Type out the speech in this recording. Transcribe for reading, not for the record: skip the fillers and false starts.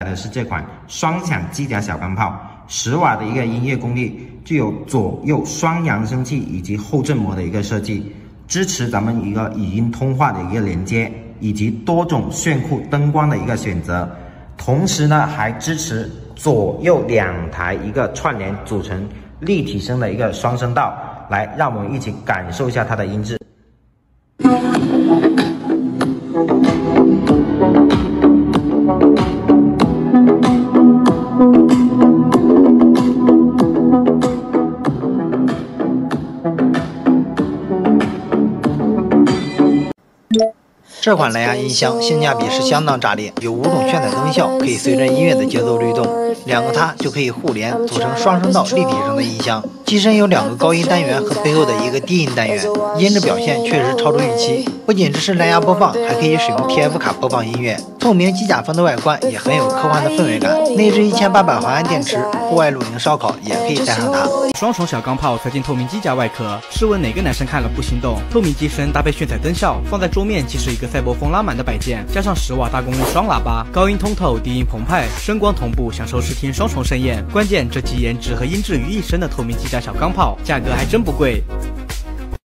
的是这款双响机甲小钢炮，10瓦的一个音乐功率，具有左右双扬声器以及后振膜的一个设计，支持咱们一个语音通话的一个连接，以及多种炫酷灯光的一个选择。同时呢，还支持左右2台一个串联组成立体声的一个双声道，来让我们一起感受一下它的音质。这款蓝牙音箱性价比是相当炸裂，有5种炫彩灯效，可以随着音乐的节奏律动，2个它就可以互联，组成双声道立体声的音箱。机身有2个高音单元和背后的一个低音单元，音质表现确实超出预期。不仅支持蓝牙播放，还可以使用 TF 卡播放音乐。透明机甲风的外观也很有科幻的氛围感。内置1800毫安电池，户外露营烧烤也可以带上它。双重小钢炮塞进透明机甲外壳，试问哪个男生看了不心动？透明机身搭配炫彩灯效，放在桌面既是一个赛博风拉满的摆件，加上10瓦大功率双喇叭，高音通透，低音澎湃，声光同步，享受视听双重盛宴。关键这集颜值和音质于一身的透明机甲小钢炮，价格还真不贵。